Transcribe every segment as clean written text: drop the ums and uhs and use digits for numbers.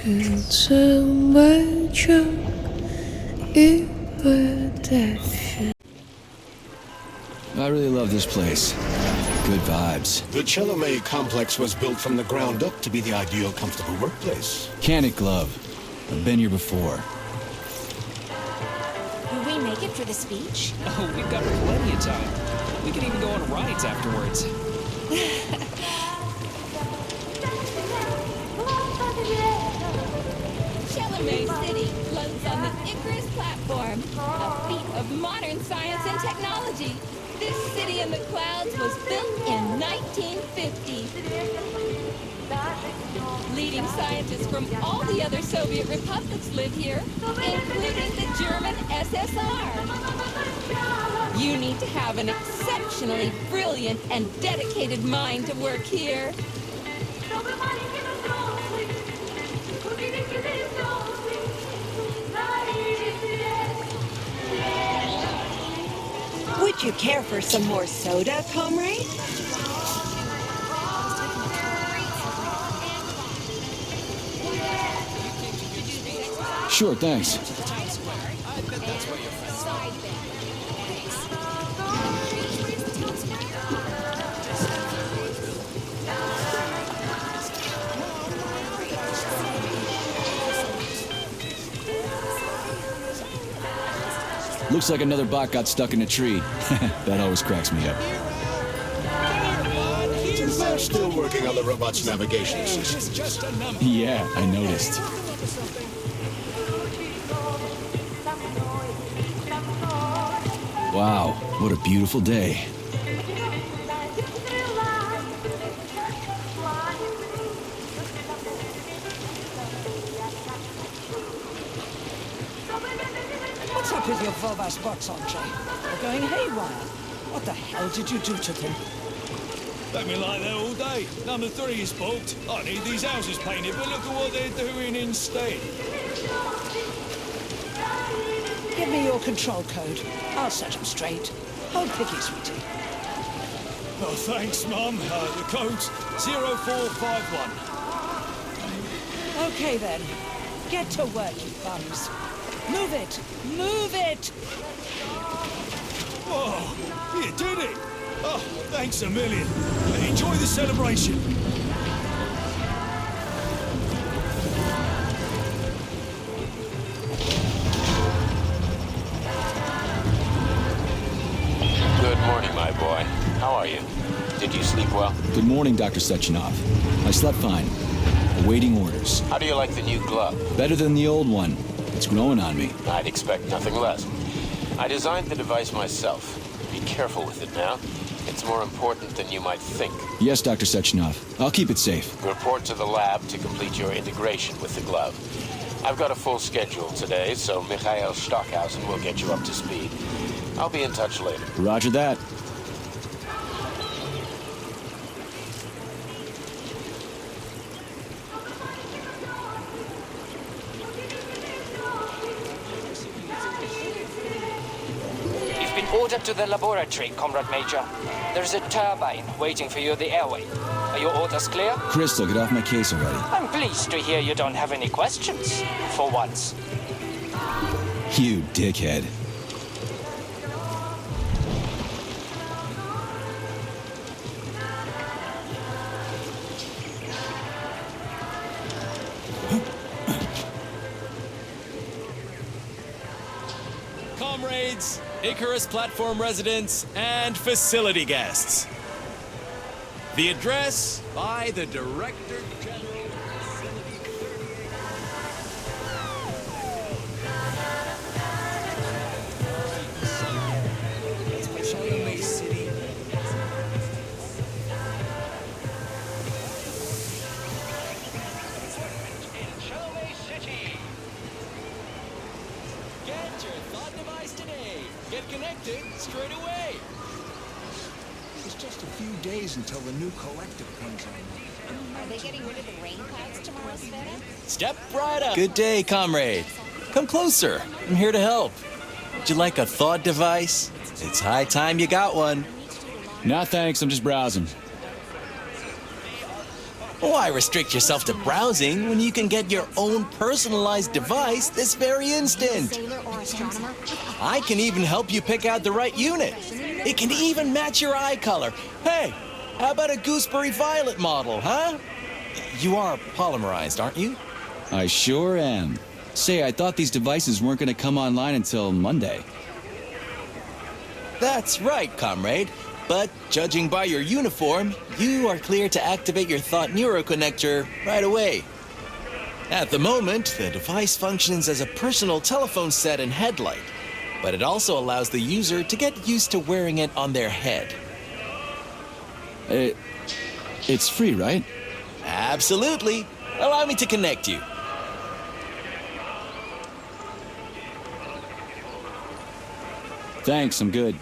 I really love this place. Good vibes. The Chelomey complex was built from the ground up to be the ideal, comfortable workplace. Can it, Glove? I've been here before. Will we make it for the speech? Oh, we've got plenty of time. We can even go on rides afterwards. Chelomey City floats on the Icarus platform, a feat of modern science and technology. This city in the clouds was built in 1950. Leading scientists from all the other Soviet republics live here, including the German SSR. You need to have an exceptionally brilliant and dedicated mind to work here. Would you care for some more soda, comrade? Sure, thanks. Looks like another bot got stuck in a tree. That always cracks me up. They're still working on the robot's navigation system. Yeah, I noticed. Wow, what a beautiful day. What's up with your Volvas bots, Andre? They're going haywire. What the hell did you do to them? They've been like that all day. Number 3 is booked. I need these houses painted, but look at what they're doing instead. Give me your control code. I'll set them straight. Hold picky, sweetie. Oh, thanks, Mum. The code's 0451. Okay, then. Get to work, you bums. Move it! Move it! Oh, you did it! Oh, thanks a million. Enjoy the celebration. Good morning, my boy. How are you? Did you sleep well? Good morning, Dr. Sechenov. I slept fine. Awaiting orders. How do you like the new glove? Better than the old one. It's growing on me. I'd expect nothing less. I designed the device myself. Be careful with it now. It's more important than you might think. Yes, Dr. Sechenov. I'll keep it safe. Report to the lab to complete your integration with the glove. I've got a full schedule today, so Mikhail Stockhausen will get you up to speed. I'll be in touch later. Roger that. Order to the laboratory, Comrade Major. There's a turbine waiting for you at the airway. Are your orders clear? Crystal, get off my case already. I'm pleased to hear you don't have any questions, for once. You dickhead. Comrades, Icarus platform residents, and facility guests. The address by the Director General of Facility 38. Chelomey City. In Chelomey City. Get your thought device today. Get connected straight away. It's just a few days until the new collective comes on. Are they getting rid of the rain clouds tomorrow, Sveta? Step right up. Good day, comrade. Come closer. I'm here to help. Would you like a thought device? It's high time you got one. Nah, thanks. I'm just browsing. Why restrict yourself to browsing when you can get your own personalized device this very instant? Sailor or astronomer? I can even help you pick out the right unit. It can even match your eye color. Hey, how about a gooseberry violet model, huh? You are polymerized, aren't you? I sure am. Say, I thought these devices weren't going to come online until Monday. That's right, comrade. But judging by your uniform, you are clear to activate your thought neuroconnector right away. At the moment, the device functions as a personal telephone set and headlight, but it also allows the user to get used to wearing it on their head. It's free, right? Absolutely. Allow me to connect you. Thanks, I'm good.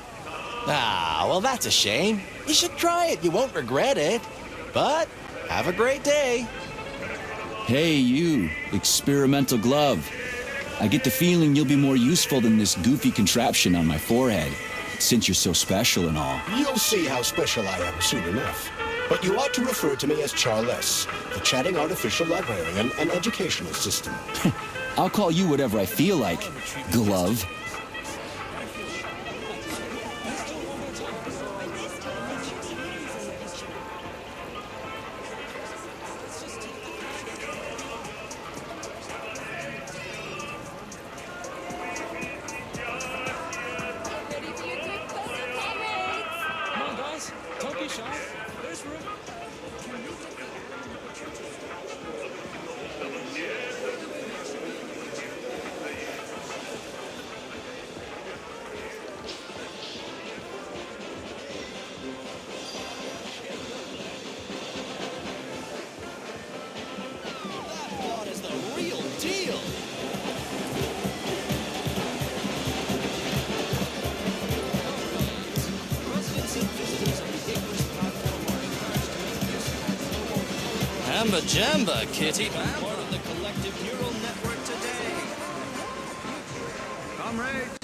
Ah, well, that's a shame. You should try it. You won't regret it. But have a great day. Hey, you, experimental glove. I get the feeling you'll be more useful than this goofy contraption on my forehead, since you're so special and all. You'll see how special I am soon enough. But you ought to refer to me as Charles, the chatting artificial librarian and educational assistant. I'll call you whatever I feel like, glove. Ready for your trip, comrades? Come on, guys. Don't be shy. There's room. That is the real deal. Hamba Jamba, kitty. Part of the collective neural network today. Comrades,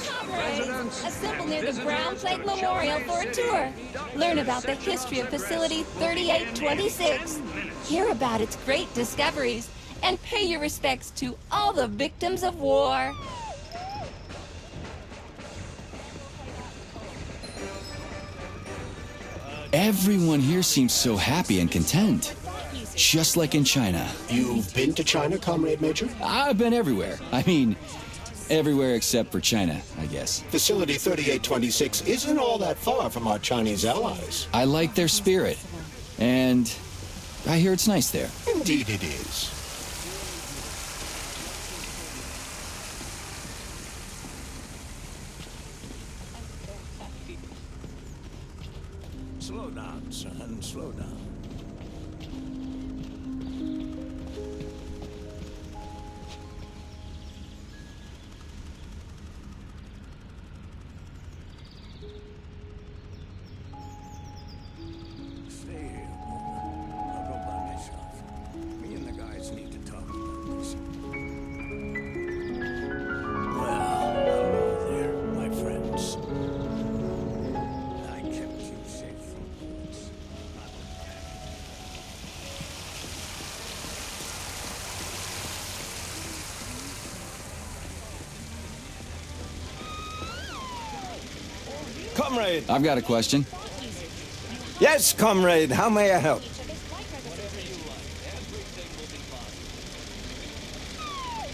assemble near the Brown Plate Memorial for a tour. Learn about the history of Facility 3826. Hear about its great discoveries. And pay your respects to all the victims of war. Everyone here seems so happy and content. Just like in China. You've been to China, Comrade Major? I've been everywhere. I mean, everywhere except for China, I guess. Facility 3826 isn't all that far from our Chinese allies. I like their spirit. And I hear it's nice there. Indeed it is. Slow down, son, slow down. Stay here a moment. I'll go by myself. Me and the guys need to talk about this. Well, hello there, my friends. I kept you safe from bullets. Comrade! I've got a question. Yes, comrade, how may I help?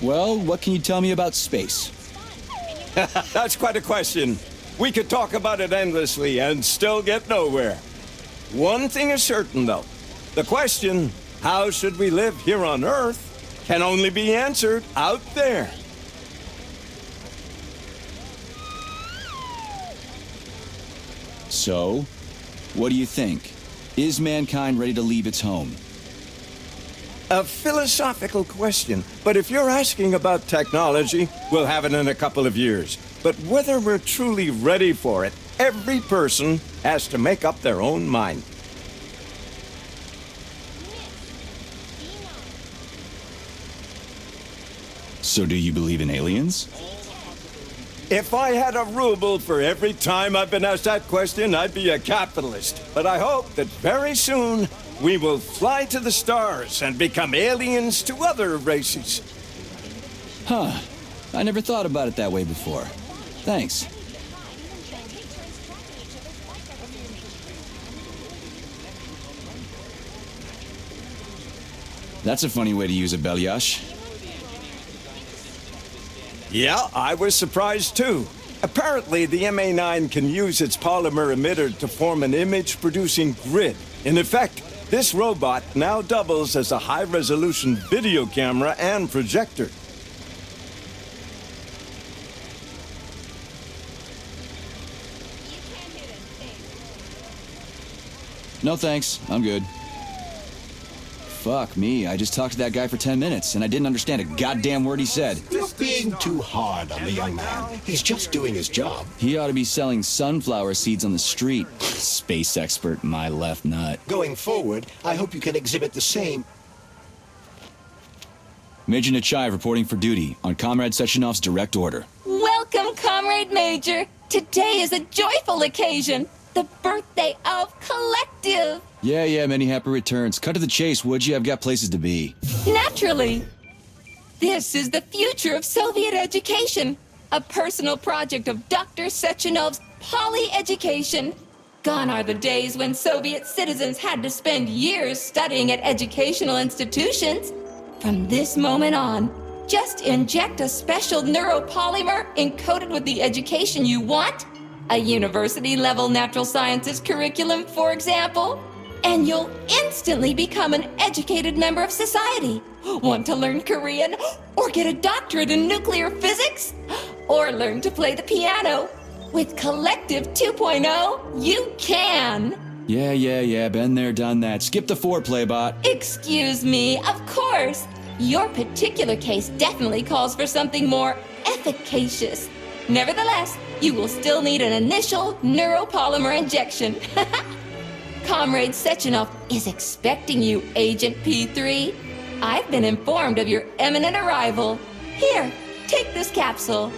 Well, what can you tell me about space? That's quite a question. We could talk about it endlessly and still get nowhere. One thing is certain, though. The question, how should we live here on Earth, can only be answered out there. So, what do you think? Is mankind ready to leave its home? A philosophical question, but if you're asking about technology, we'll have it in a couple of years. But whether we're truly ready for it, every person has to make up their own mind. So do you believe in aliens? If I had a ruble for every time I've been asked that question, I'd be a capitalist. But I hope that very soon we will fly to the stars and become aliens to other races. Huh. I never thought about it that way before. Thanks. That's a funny way to use a Belyash. Yeah, I was surprised too. Apparently, the MA9 can use its polymer emitter to form an image-producing grid. In effect, this robot now doubles as a high-resolution video camera and projector. No thanks, I'm good. Fuck me, I just talked to that guy for 10 minutes, and I didn't understand a goddamn word he said. You're being too hard on the young man. He's just doing his job. He ought to be selling sunflower seeds on the street. Space expert, my left nut. Going forward, I hope you can exhibit the same. Major Nechayev reporting for duty on Comrade Sechenov's direct order. Welcome, Comrade Major. Today is a joyful occasion. The birthday of Collective. Yeah, many happy returns. Cut to the chase, would you? I've got places to be. Naturally. This is the future of Soviet education. A personal project of Dr. Sechenov's poly-education. Gone are the days when Soviet citizens had to spend years studying at educational institutions. From this moment on, just inject a special neuropolymer encoded with the education you want. A university-level natural sciences curriculum, for example. And you'll instantly become an educated member of society. Want to learn Korean? Or get a doctorate in nuclear physics? Or learn to play the piano? With Collective 2.0, you can! Yeah, been there, done that. Skip the foreplay, bot. Excuse me, of course. Your particular case definitely calls for something more efficacious. Nevertheless, you will still need an initial neuropolymer injection. Comrade Sechenov is expecting you, Agent P3. I've been informed of your imminent arrival. Here, take this capsule.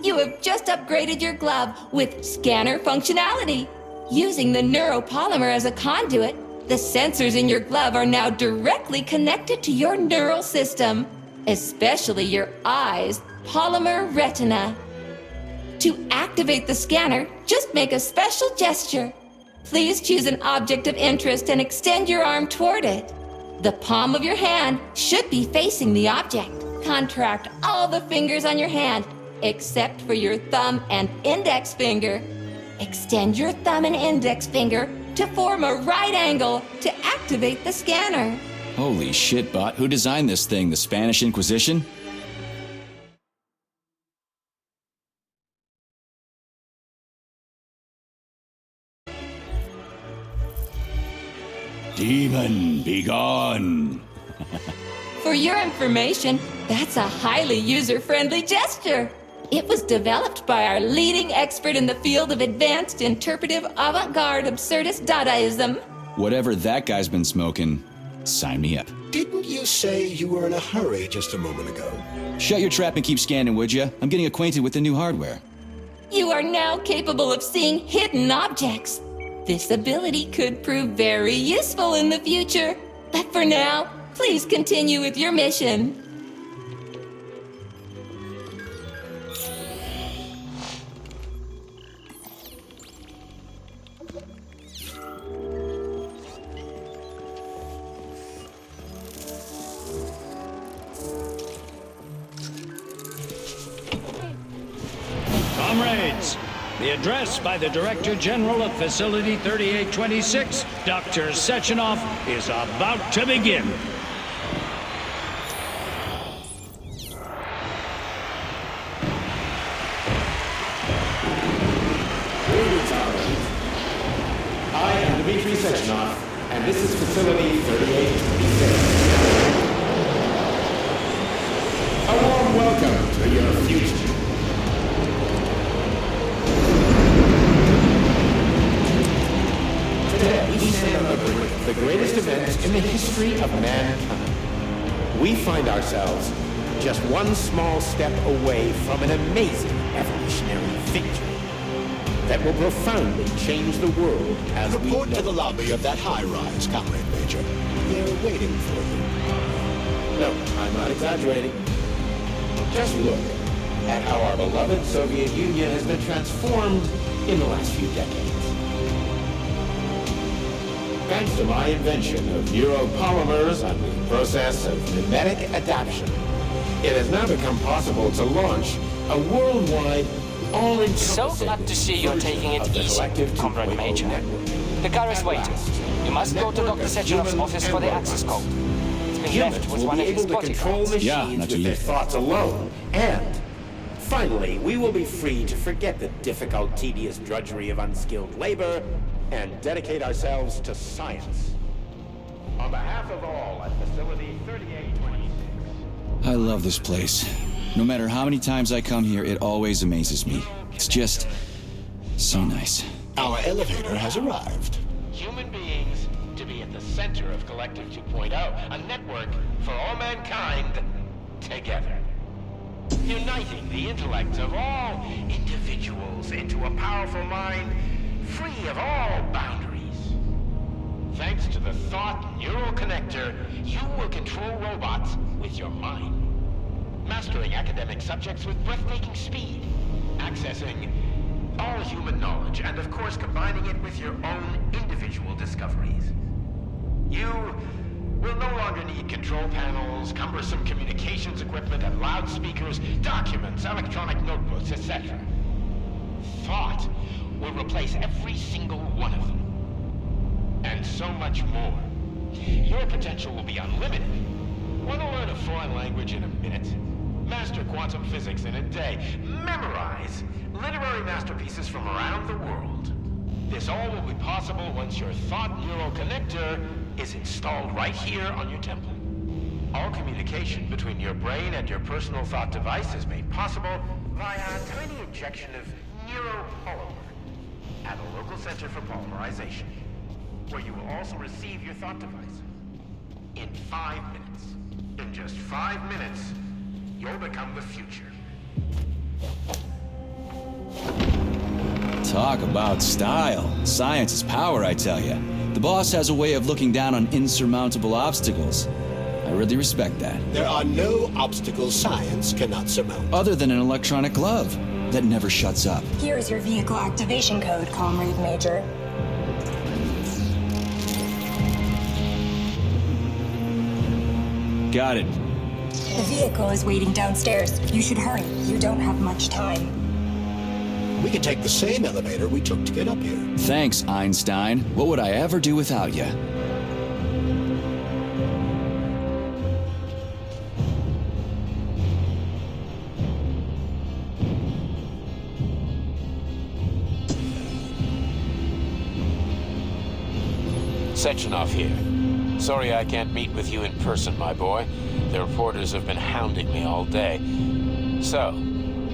You have just upgraded your glove with scanner functionality. Using the neuropolymer as a conduit, the sensors in your glove are now directly connected to your neural system, especially your eyes' polymer retina. To activate the scanner, just make a special gesture. Please choose an object of interest and extend your arm toward it. The palm of your hand should be facing the object. Contract all the fingers on your hand, except for your thumb and index finger. Extend your thumb and index finger to form a right angle to activate the scanner. Holy shit, bot. Who designed this thing? The Spanish Inquisition? Demon, be gone. For your information, that's a highly user-friendly gesture. It was developed by our leading expert in the field of advanced interpretive avant-garde absurdist Dadaism. Whatever that guy's been smoking, sign me up. Didn't you say you were in a hurry just a moment ago? Shut your trap and keep scanning, would you? I'm getting acquainted with the new hardware. You are now capable of seeing hidden objects. This ability could prove very useful in the future. But for now, please continue with your mission. Comrades, the address by the Director General of Facility 3826, Dr. Sechenov, is about to begin. I am Dmitri This is Facility 3826. A warm welcome to your future. Today, we stand on the brink of the greatest event in the history of mankind. We find ourselves just one small step away from an amazing evolutionary victory that will profoundly change the world as we Report know to the lobby of that high-rise, Comrade Major. They're waiting for you. No, I'm not exaggerating. Just look at how our beloved Soviet Union has been transformed in the last few decades. Thanks to my invention of neuropolymers and the process of mimetic adaptation, it has now become possible to launch a worldwide, all-encompassing... So glad to see you're taking it easy, Comrade Major. The car is waiting. You must go to Dr. Sechenov's office for the access code. It's been left with one of his bodyguards. Yeah, not with their thoughts alone. And finally, we will be free to forget the difficult, tedious drudgery of unskilled labor and dedicate ourselves to science. On behalf of all at Facility 3826. I love this place. No matter how many times I come here, it always amazes me. It's just so nice. Our elevator has arrived. Human beings to be at the center of Collective 2.0, a network for all mankind together. Uniting the intellects of all individuals into a powerful mind free of all boundaries. Thanks to the thought neural connector, you will control robots with your mind. Mastering academic subjects with breathtaking speed. Accessing all human knowledge, and of course combining it with your own individual discoveries. You will no longer need control panels, cumbersome communications equipment, and loudspeakers, documents, electronic notebooks, etc. Thought will replace every single one of them. And so much more. Your potential will be unlimited. Want to learn a foreign language in a minute? Master quantum physics in a day. Memorize literary masterpieces from around the world. This all will be possible once your thought neural connector is installed right here on your temple. All communication between your brain and your personal thought device is made possible via a tiny injection of neuropolymer at a local center for polymerization, where you will also receive your thought device. In 5 minutes. In just 5 minutes, you'll become the future. Talk about style. Science is power, I tell you. The boss has a way of looking down on insurmountable obstacles. I really respect that. There are no obstacles science cannot surmount. Other than an electronic glove that never shuts up. Here's your vehicle activation code, Comrade Major. Got it. The vehicle is waiting downstairs. You should hurry. You don't have much time. We can take the same elevator we took to get up here. Thanks, Einstein. What would I ever do without you? Sechenov here. Sorry I can't meet with you in person, my boy. The reporters have been hounding me all day. So,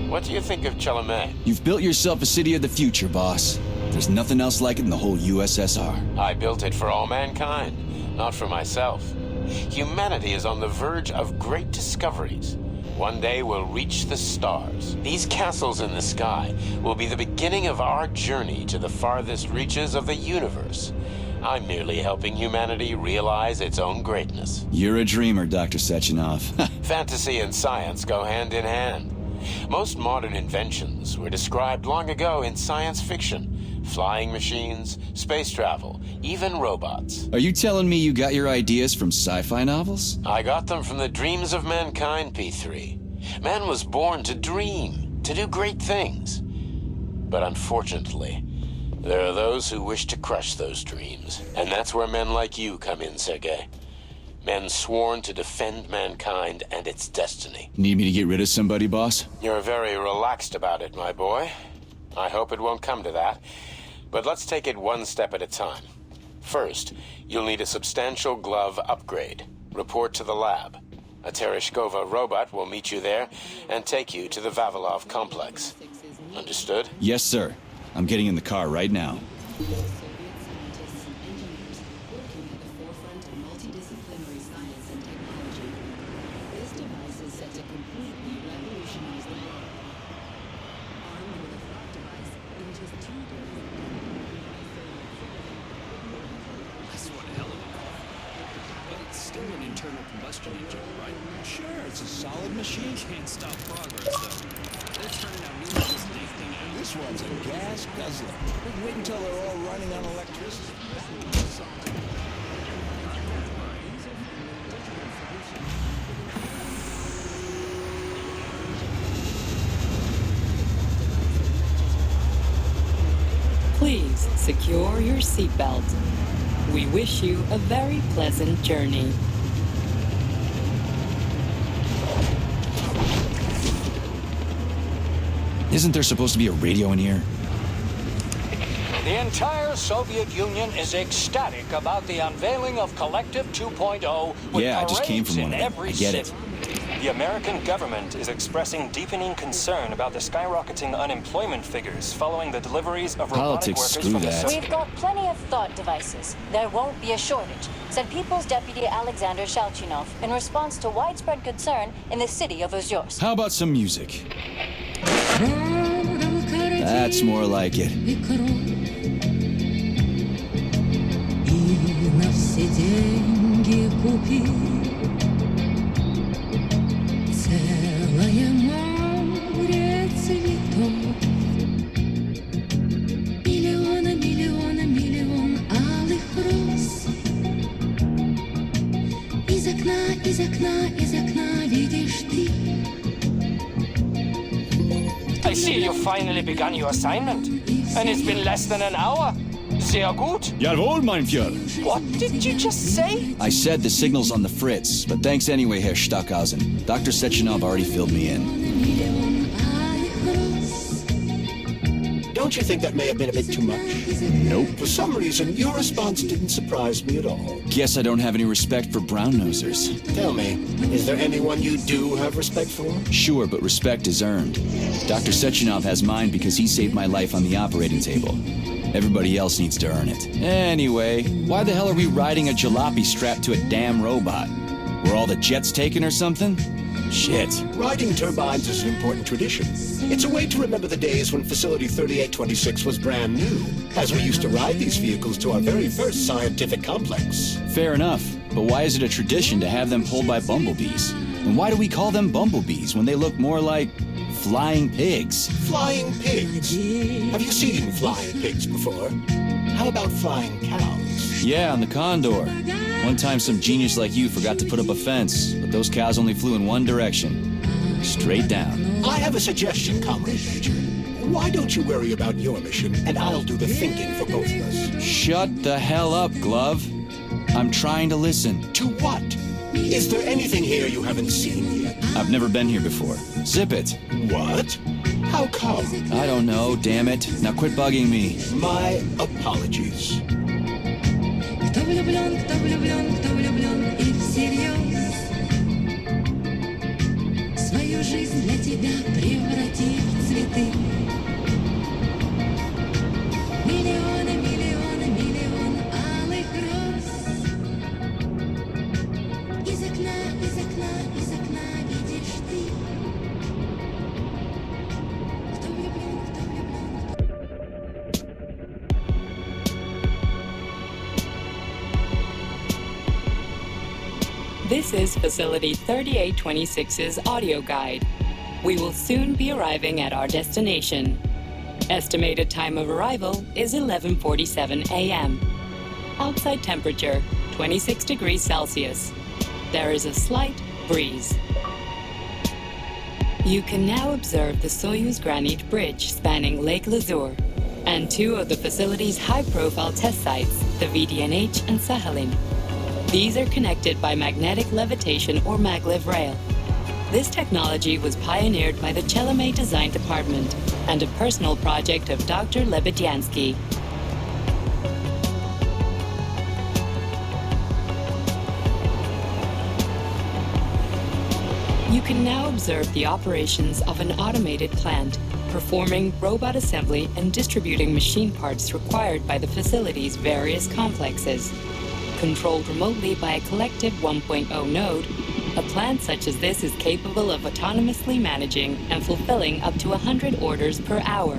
what do you think of Chalamet? You've built yourself a city of the future, boss. There's nothing else like it in the whole USSR. I built it for all mankind, not for myself. Humanity is on the verge of great discoveries. One day we'll reach the stars. These castles in the sky will be the beginning of our journey to the farthest reaches of the universe. I'm merely helping humanity realize its own greatness. You're a dreamer, Dr. Sechenov. Fantasy and science go hand in hand. Most modern inventions were described long ago in science fiction. Flying machines, space travel, even robots. Are you telling me you got your ideas from sci-fi novels? I got them from the dreams of mankind, P3. Man was born to dream, to do great things. But unfortunately, there are those who wish to crush those dreams. And that's where men like you come in, Sergei. Men sworn to defend mankind and its destiny. Need me to get rid of somebody, boss? You're very relaxed about it, my boy. I hope it won't come to that. But let's take it one step at a time. First, you'll need a substantial glove upgrade. Report to the lab. A Tereshkova robot will meet you there and take you to the Vavilov complex. Understood? Yes, sir. I'm getting in the car right now. It's a solid machine. Can't stop progress, though. They're turning out new ones. This one's a gas guzzler. Wait until they're all running on electricity. Please secure your seatbelt. We wish you a very pleasant journey. Isn't there supposed to be a radio in here? The entire Soviet Union is ecstatic about the unveiling of Collective 2.0 with Yeah, I just came parades from one in of them. every I get city. it. The American government is expressing deepening concern about the skyrocketing unemployment figures following the deliveries of robotic Politics, workers screw from the that. Soviet We've got plenty of thought devices. There won't be a shortage, said People's Deputy Alexander Shalchinov in response to widespread concern in the city of Ozyorsk. How about some music? That's more like it. I see you finally begun your assignment. And it's been less than an hour. Sehr gut. Jawohl, mein Führer. What did you just say? I said the signal's on the fritz, but thanks anyway, Herr Stockhausen. Dr. Sechenov already filled me in. Don't you think that may have been a bit too much? Nope. For some reason, your response didn't surprise me at all. Guess I don't have any respect for brown-nosers. Tell me, is there anyone you do have respect for? Sure, but respect is earned. Dr. Sechenov has mine because he saved my life on the operating table. Everybody else needs to earn it. Anyway, why the hell are we riding a jalopy strapped to a damn robot? Were all the jets taken or something? Shit. Riding turbines is an important tradition. It's a way to remember the days when Facility 3826 was brand new, as we used to ride these vehicles to our very first scientific complex. Fair enough, but why is it a tradition to have them pulled by bumblebees? And why do we call them bumblebees when they look more like flying pigs? Flying pigs? Have you seen flying pigs before? How about flying cows? Yeah, on the Condor. One time some genius like you forgot to put up a fence, but those cows only flew in one direction. Straight down. I have a suggestion, Comrade Major. Why don't you worry about your mission, and I'll do the thinking for both of us? Shut the hell up, Glove. I'm trying to listen. To what? Is there anything here you haven't seen yet? I've never been here before. Zip it. What? How come? I don't know, damn it. Now quit bugging me. My apologies. This is Facility 3826's audio guide. We will soon be arriving at our destination. Estimated time of arrival is 11:47 a.m. Outside temperature, 26 degrees Celsius. There is a slight breeze. You can now observe the Soyuz Granite Bridge spanning Lake Lazur and two of the facility's high-profile test sites, the VDNH and Sakhalin. These are connected by magnetic levitation or maglev rail. This technology was pioneered by the Chelomey Design Department and a personal project of Dr. Lebedyansky. You can now observe the operations of an automated plant, performing robot assembly and distributing machine parts required by the facility's various complexes. Controlled remotely by a collective 1.0 node, a plant such as this is capable of autonomously managing and fulfilling up to 100 orders per hour.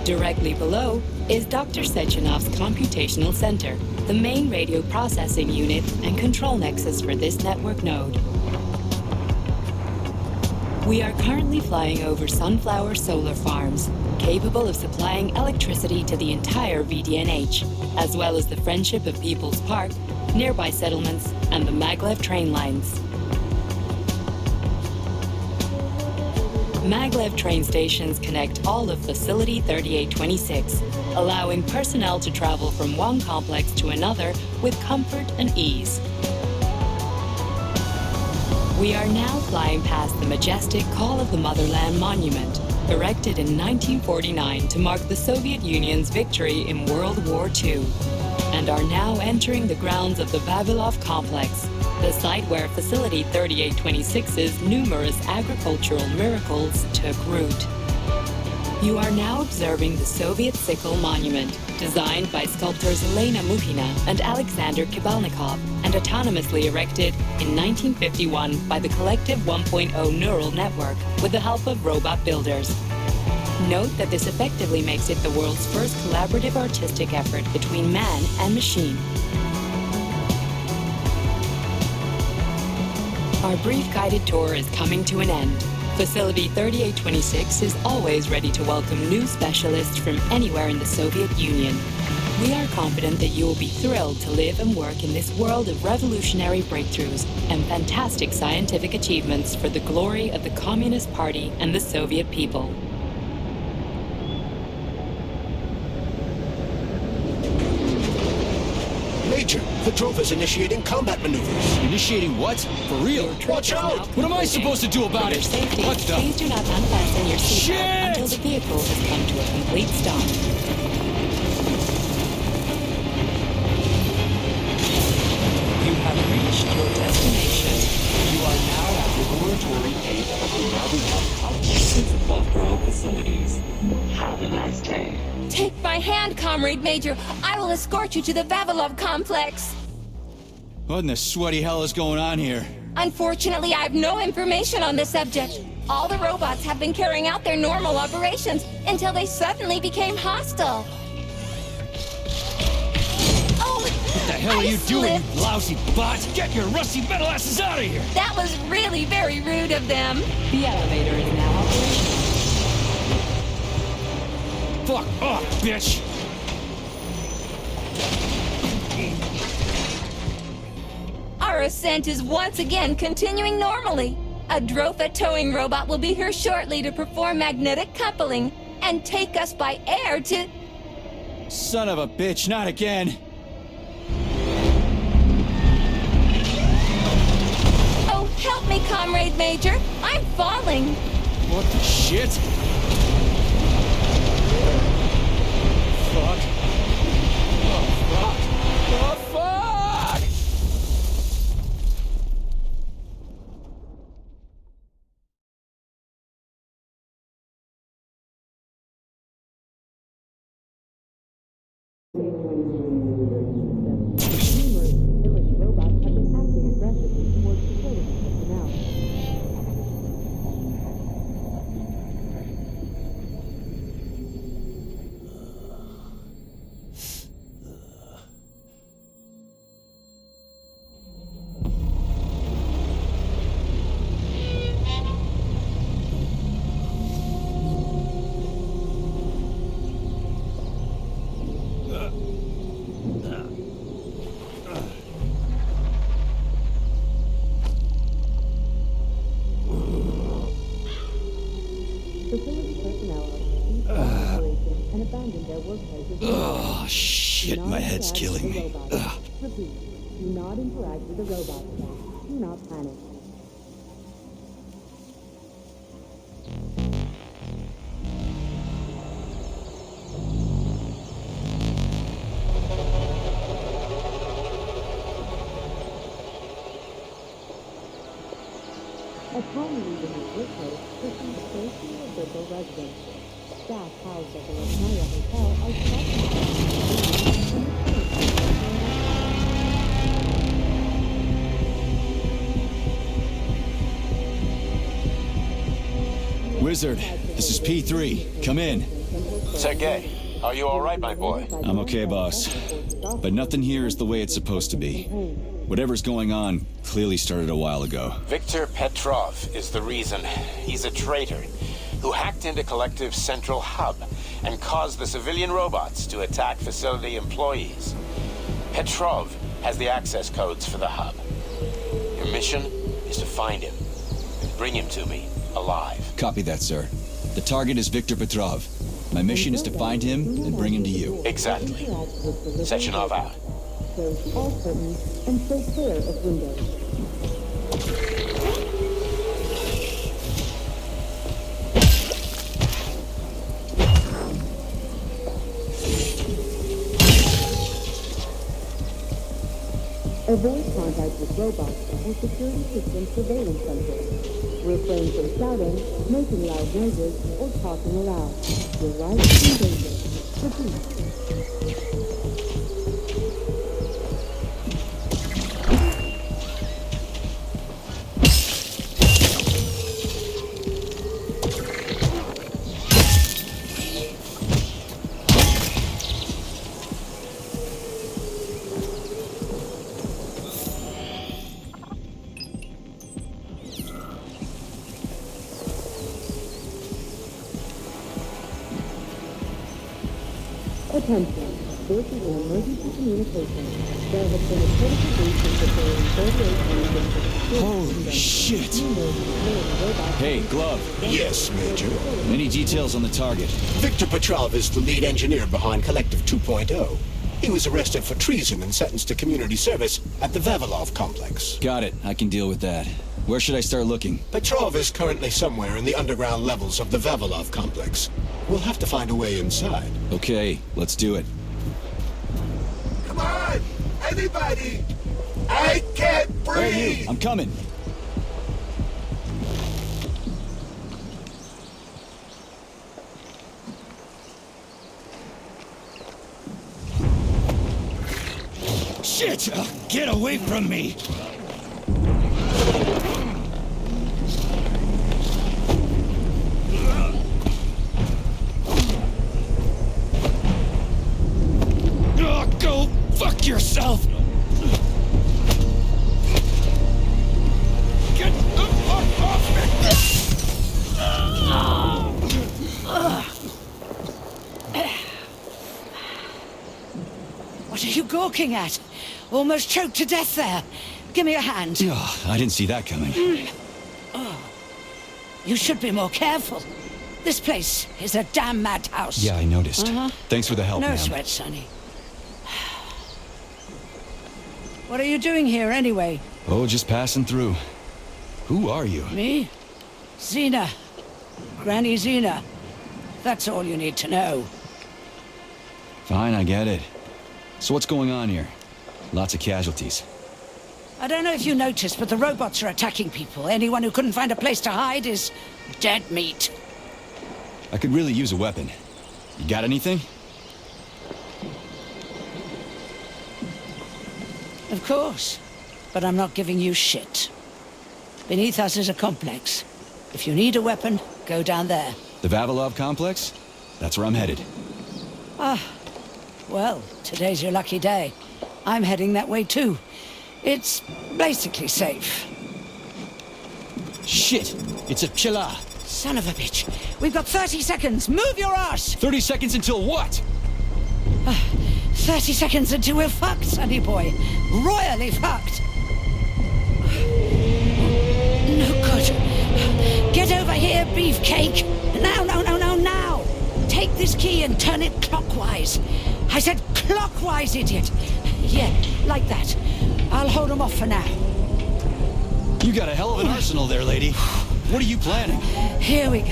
Directly below is Dr. Sechenov's computational center, the main radio processing unit and control nexus for this network node. We are currently flying over sunflower solar farms, capable of supplying electricity to the entire VDNH, as well as the Friendship of People's Park, nearby settlements, and the maglev train lines. Maglev train stations connect all of Facility 3826, allowing personnel to travel from one complex to another with comfort and ease. We are now flying past the majestic Call of the Motherland monument, erected in 1949 to mark the Soviet Union's victory in World War II, and are now entering the grounds of the Vavilov complex, the site where Facility 3826's numerous agricultural miracles took root. You are now observing the Soviet Sickle Monument, designed by sculptors Elena Mukhina and Alexander Kibalnikov, and autonomously erected in 1951 by the Collective 1.0 Neural Network with the help of robot builders. Note that this effectively makes it the world's first collaborative artistic effort between man and machine. Our brief guided tour is coming to an end. Facility 3826 is always ready to welcome new specialists from anywhere in the Soviet Union. We are confident that you will be thrilled to live and work in this world of revolutionary breakthroughs and fantastic scientific achievements for the glory of the Communist Party and the Soviet people. Major, the drove is initiating combat maneuvers. Initiating what? For real? Watch out! What am I supposed to do about it? Safety, What the? please do not unfasten your Shit! seatbelt until the vehicle has come to a complete stop. You have reached your destination. You are now at Laboratory 8 of the Vavilov Complex's Buffalo facilities. Have a nice day. Take my hand, Comrade Major. I will escort you to the Vavilov complex. What in the sweaty hell is going on here? Unfortunately, I have no information on the subject. All the robots have been carrying out their normal operations until they suddenly became hostile. Oh, What the hell are you doing, you lousy bot? Get your rusty metal asses out of here! That was really very rude of them. The elevator is now operational. Fuck off, bitch! Our ascent is once again continuing normally. A Drofa towing robot will be here shortly to perform magnetic coupling and take us by air to... Son of a bitch, not again! Oh, help me, Comrade Major. I'm falling. What the shit? Fuck. Oh, fuck. Oh, fuck! Oh, shit, my head's killing me. Ugh. Repeat, do not interact with the robot. Do not panic. Upon leaving the workplace, proceed straight to your Virgo residence. Staff housed at the Lataya Hotel are Wizard, this is P3. Come in. Sergei, are you all right, my boy? I'm okay, boss. But nothing here is the way it's supposed to be. Whatever's going on clearly started a while ago. Viktor Petrov is the reason. He's a traitor who hacked into Collective's central hub and caused the civilian robots to attack facility employees. Petrov has the access codes for the hub. Your mission is to find him and bring him to me alive. Copy that, sir. The target is Viktor Petrov. My mission is to find him and bring him to you. Exactly. Sechenov out. Close all curtains and stay clear of windows. Avoid contact with robots or security system surveillance centers. Refrain from shouting, making loud noises, or talking aloud. Your life is in danger. Proceed. Attention. This is an emergency communication. There has been a critical breach in facility 38. Holy shit! Hey, Glove. Yes, Major. Any details on the target? Viktor Petrov is the lead engineer behind Collective 2.0. He was arrested for treason and sentenced to community service at the Vavilov complex. Got it. I can deal with that. Where should I start looking? Petrov is currently somewhere in the underground levels of the Vavilov complex. We'll have to find a way inside. Okay, let's do it. Come on! Anybody! I can't breathe! Hey, you! I'm coming! Shit! Get away from me! Go fuck yourself! Get the fuck off me! What are you gawking at? Almost choked to death there. Give me a hand. Oh, I didn't see that coming. Oh. You should be more careful. This place is a damn madhouse. Yeah, I noticed. Thanks for the help, No ma'am. sweat, Sonny. What are you doing here, anyway? Oh, just passing through. Who are you? Me? Xena. Granny Xena. That's all you need to know. Fine, I get it. So what's going on here? Lots of casualties. I don't know if you noticed, but the robots are attacking people. Anyone who couldn't find a place to hide is dead meat. I could really use a weapon. You got anything? Of course. But I'm not giving you shit. Beneath us is a complex. If you need a weapon, go down there. The Vavilov complex? That's where I'm headed. Ah. Well, today's your lucky day. I'm heading that way too. It's basically safe. Shit! It's a Pchela! Son of a bitch. We've got 30 seconds. Move your ass! 30 seconds until what? 30 seconds until we're fucked, sonny boy. Royally fucked. No good. Get over here, beefcake. Now, now. Take this key and turn it clockwise. I said clockwise, idiot. Yeah, like that. I'll hold them off for now. You got a hell of an arsenal there, lady. What are you planning? Here we go.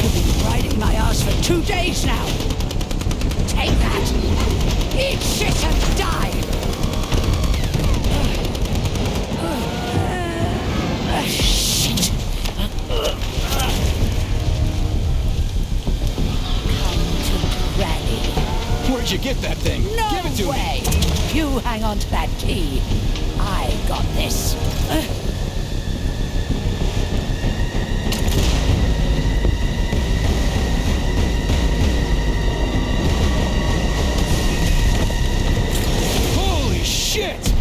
You've been riding my ass for 2 days now. Take that. Eat shit and die. onto that key. I got this. Holy shit!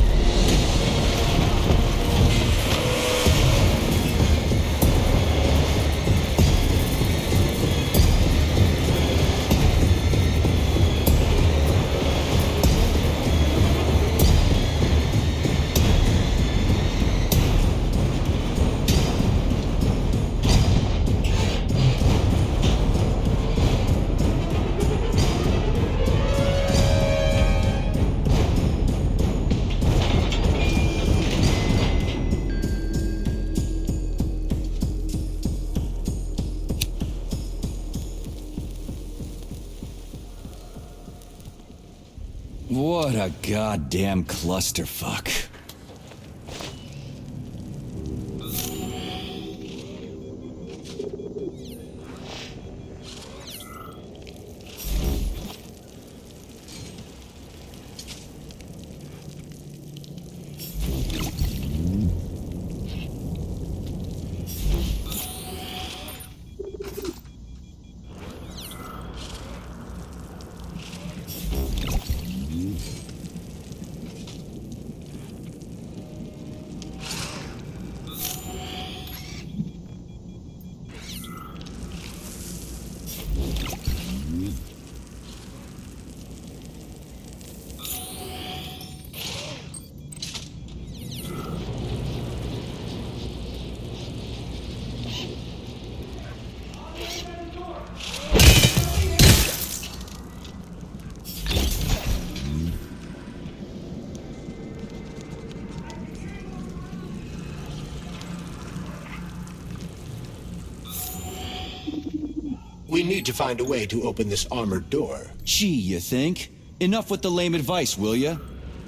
What a goddamn clusterfuck. We need to find a way to open this armored door. Gee, you think? Enough with the lame advice, will ya?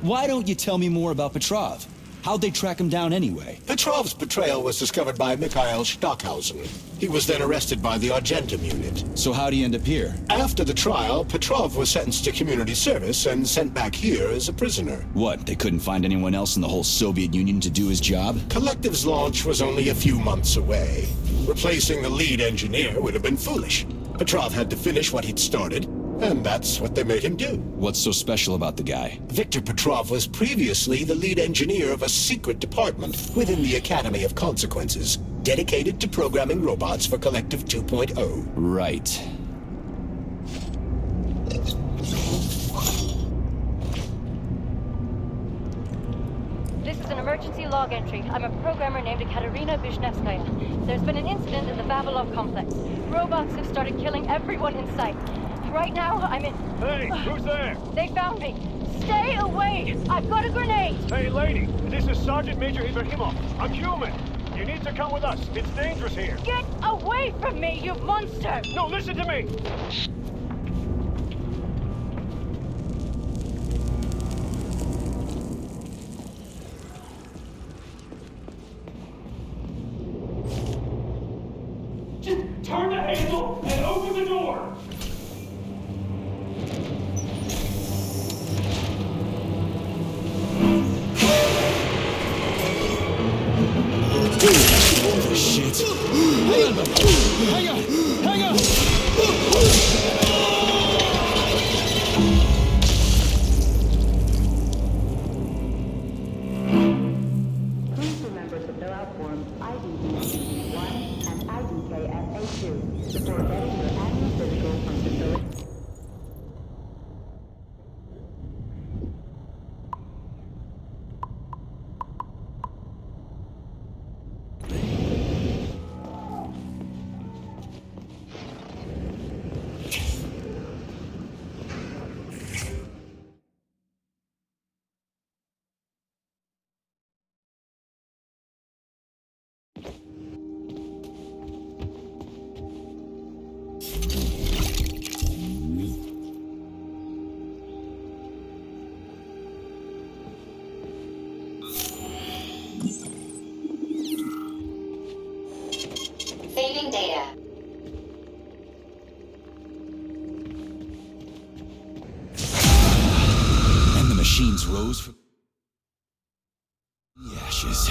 Why don't you tell me more about Petrov? How'd they track him down anyway? Petrov's betrayal was discovered by Mikhail Stockhausen. He was then arrested by the Argentum unit. So how'd he end up here? After the trial, Petrov was sentenced to community service and sent back here as a prisoner. What, they couldn't find anyone else in the whole Soviet Union to do his job? Collective's launch was only a few months away. Replacing the lead engineer would have been foolish. Petrov had to finish what he'd started, and that's what they made him do. What's so special about the guy? Viktor Petrov was previously the lead engineer of a secret department within the Academy of Consequences, dedicated to programming robots for Collective 2.0. Right. This is an emergency log entry. I'm a programmer named Katerina Vishnevskaya. There's been an incident in the Vavilov complex. Robots have started killing everyone in sight. Right now, I'm in... Hey, who's there? They found me. Stay away! I've got a grenade! Hey, lady, this is Sergeant Major Ibrahimov. I'm human. You need to come with us. It's dangerous here. Get away from me, you monster! No, listen to me! Just turn the handle and open the door! Holy shit. Hang on. Hang on. Hang on. Please remember to fill out forms IDK-1 and IDK-SA2 before getting your annual physical from facility. Saving data. And the machines rose for... Bitches.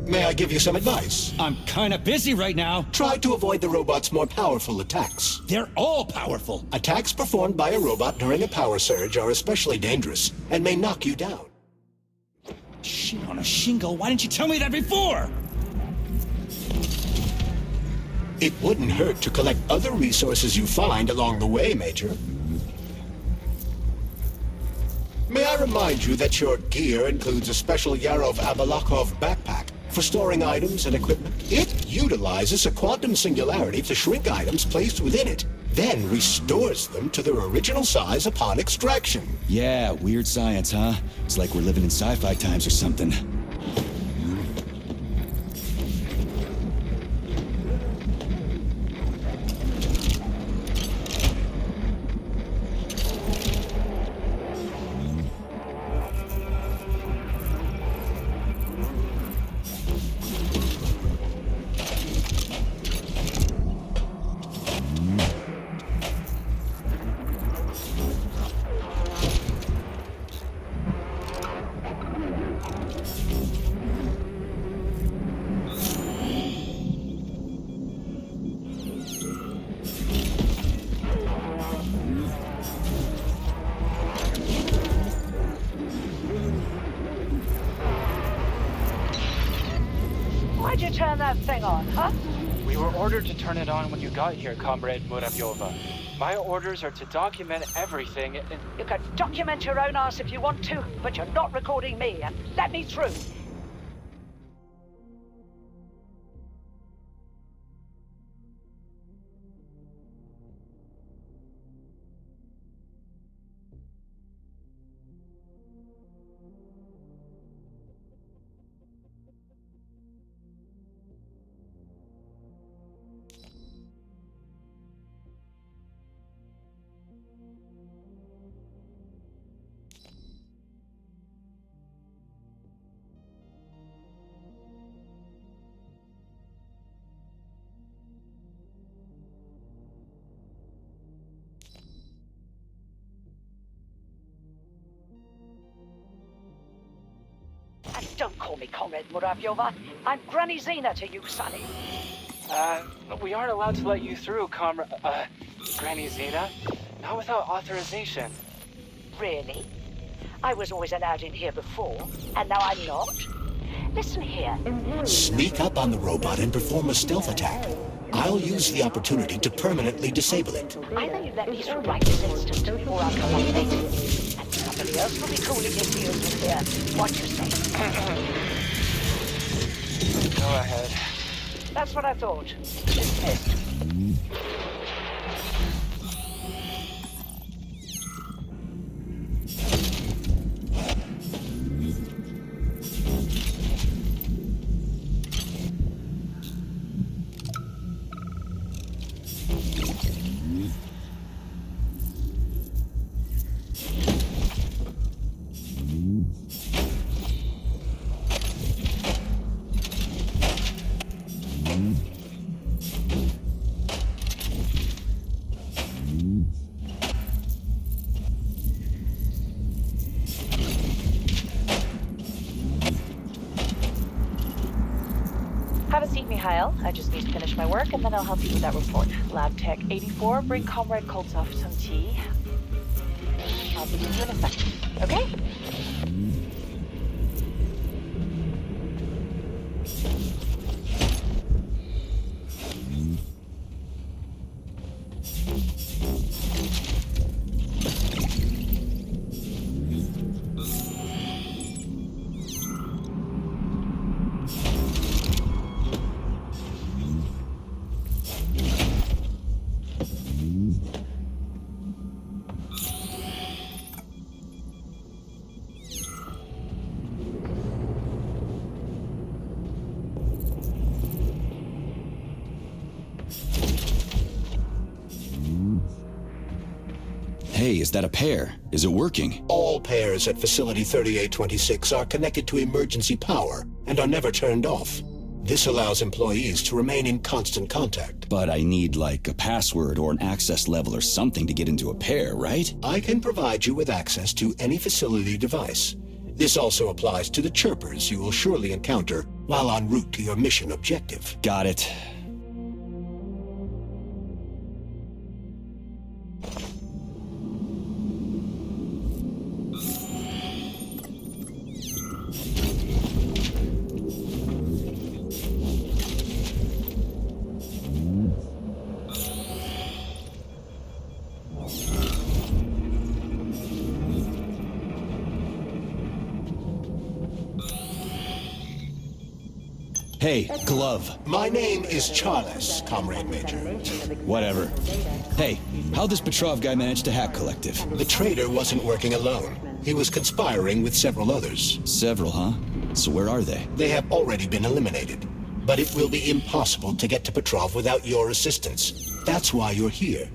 May I give you some advice? I'm kinda busy right now. Try to avoid the robot's more powerful attacks. They're all powerful. Attacks performed by a robot during a power surge are especially dangerous and may knock you down. Shit on a shingle, why didn't you tell me that before? It wouldn't hurt to collect other resources you find along the way, Major. May I remind you that your gear includes a special Yarov Abalakov backpack for storing items and equipment. It utilizes a quantum singularity to shrink items placed within it, then restores them to their original size upon extraction. Yeah, weird science, huh? It's like we're living in sci-fi times or something. Why'd you turn that thing on, huh? We were ordered to turn it on when you got here, Comrade Muravyova. My orders are to document everything and... You can document your own ass if you want to, but you're not recording me, and let me through. And don't call me Comrade Muravyova. I'm Granny Zena to you, Sonny. We aren't allowed to let you through, Granny Zena. Not without authorization. Really? I was always allowed in here before, and now I'm not? Listen here. Sneak up on the robot and perform a stealth attack. I'll use the opportunity to permanently disable it. Either you let me through right this instant, or I'll come up later. And somebody else will be cooling his heels in here. What you say? Go ahead. That's what I thought. Dismissed. Have a seat, Mikhail. I just need to finish my work, and then I'll help you with that report. Lab Tech 84, bring Comrade Koltsov some tea. I'll be with you in a second, okay? Hey, is that a pair? Is it working? All pairs at Facility 3826 are connected to emergency power and are never turned off. This allows employees to remain in constant contact. But I need, like, a password or an access level or something to get into a pair, right? I can provide you with access to any facility device. This also applies to the chirpers you will surely encounter while en route to your mission objective. Got it. Hey, glove. My name is Charles, Comrade Major. Whatever. Hey, how'd this Petrov guy manage to hack Collective? The traitor wasn't working alone. He was conspiring with several others. Several, huh? So where are they? They have already been eliminated. But it will be impossible to get to Petrov without your assistance. That's why you're here.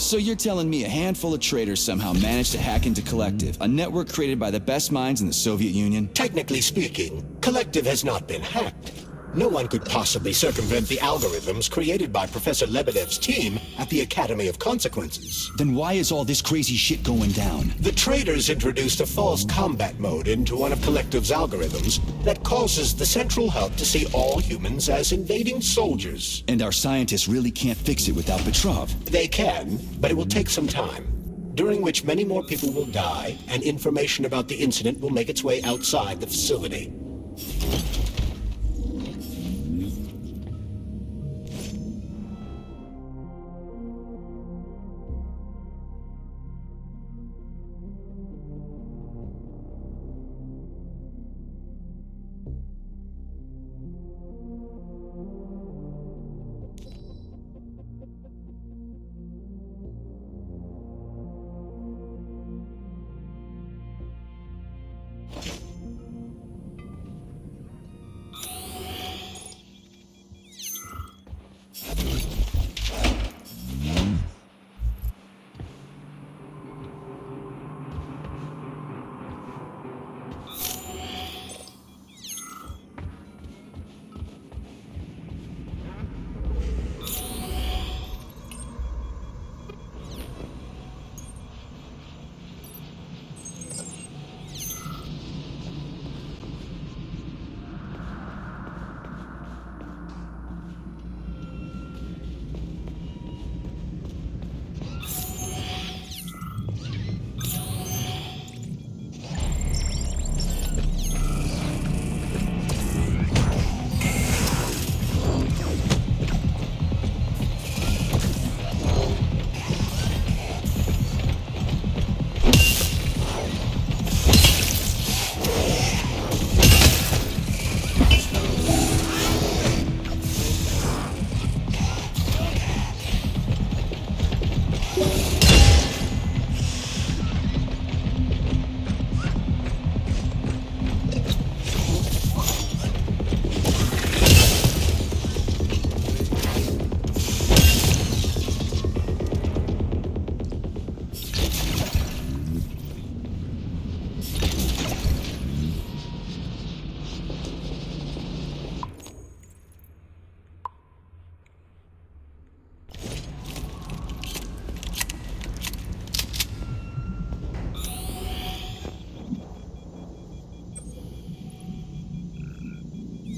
So you're telling me a handful of traitors somehow managed to hack into Collective, a network created by the best minds in the Soviet Union? Technically speaking, Collective has not been hacked. No one could possibly circumvent the algorithms created by Professor Lebedev's team at the Academy of Consequences. Then why is all this crazy shit going down? The traitors introduced a false combat mode into one of Collective's algorithms that causes the central hub to see all humans as invading soldiers. And our scientists really can't fix it without Petrov. They can, but it will take some time, during which many more people will die, and information about the incident will make its way outside the facility.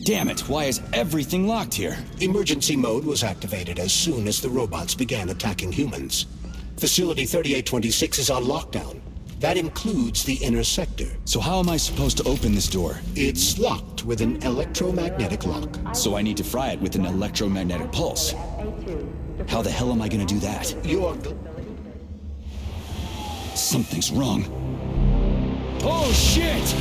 Damn it, why is everything locked here? Emergency mode was activated as soon as the robots began attacking humans. Facility 3826 is on lockdown. That includes the inner sector. So how am I supposed to open this door? It's locked with an electromagnetic lock. So I need to fry it with an electromagnetic pulse. How the hell am I gonna do that? Something's wrong. Oh shit!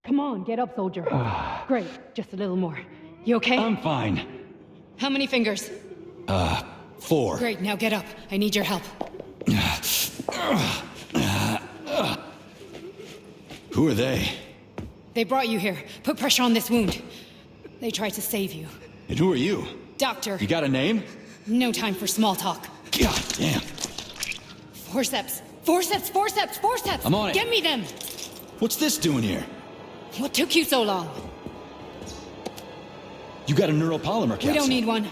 Come on, get up, soldier. Great, just a little more. You okay? I'm fine. How many fingers? 4. Great, now get up. I need your help. Who are they? They brought you here. Put pressure on this wound. They tried to save you. And who are you? Doctor. You got a name? No time for small talk. God damn. Forceps. Forceps, forceps, forceps! I'm on it. Get me them! What's this doing here? What took you so long? You got a neuropolymer capsule. We don't need one.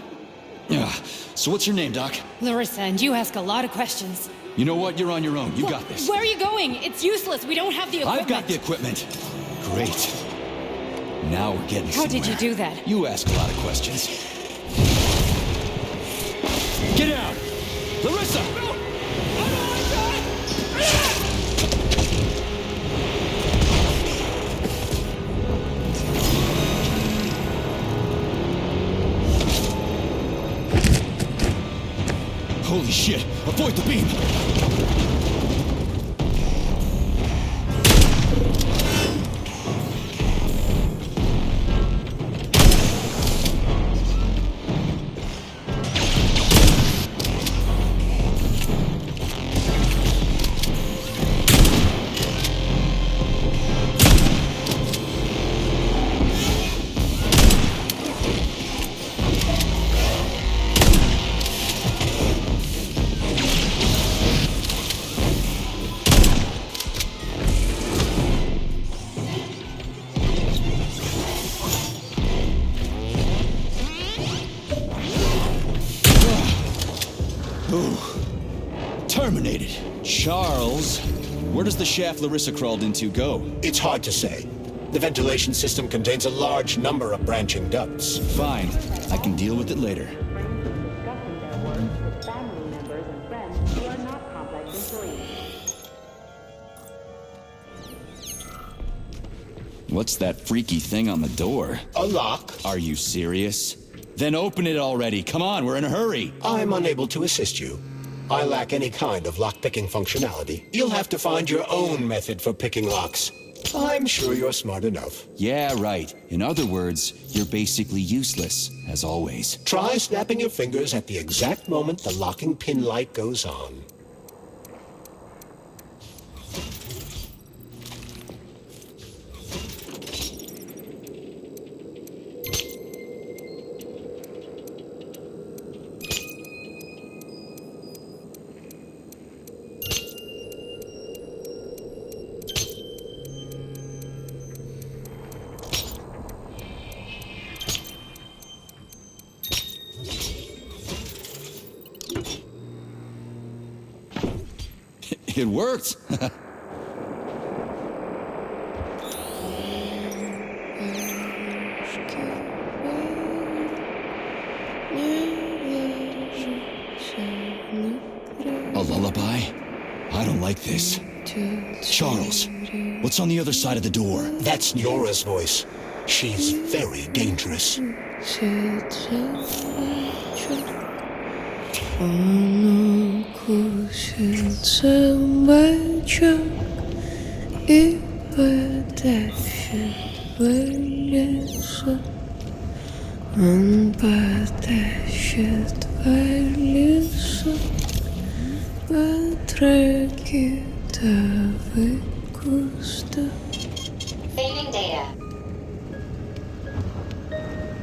So what's your name, Doc? Larissa, and you ask a lot of questions. You know what? You're on your own. You got this. Where are you going? It's useless. We don't have the equipment. I've got the equipment. Great. Now we're getting How somewhere. did you do that? You ask a lot of questions. Get out! Larissa! Holy shit! Avoid the beam! Terminated. Charles, where does the shaft Larissa crawled into go? It's hard to say. The ventilation system contains a large number of branching ducts. Fine. I can deal with it later. What's that freaky thing on the door? A lock. Are you serious? Then open it already. Come on, we're in a hurry. I'm unable to assist you. I lack any kind of lock-picking functionality. You'll have to find your own method for picking locks. I'm sure you're smart enough. Yeah, right. In other words, you're basically useless, as always. Try snapping your fingers at the exact moment the locking pin light goes on. It worked! A lullaby? I don't like this. Charles, what's on the other side of the door? That's Nora's voice. She's very dangerous. И потащит в лесу, он потащит в лесу, по тропе до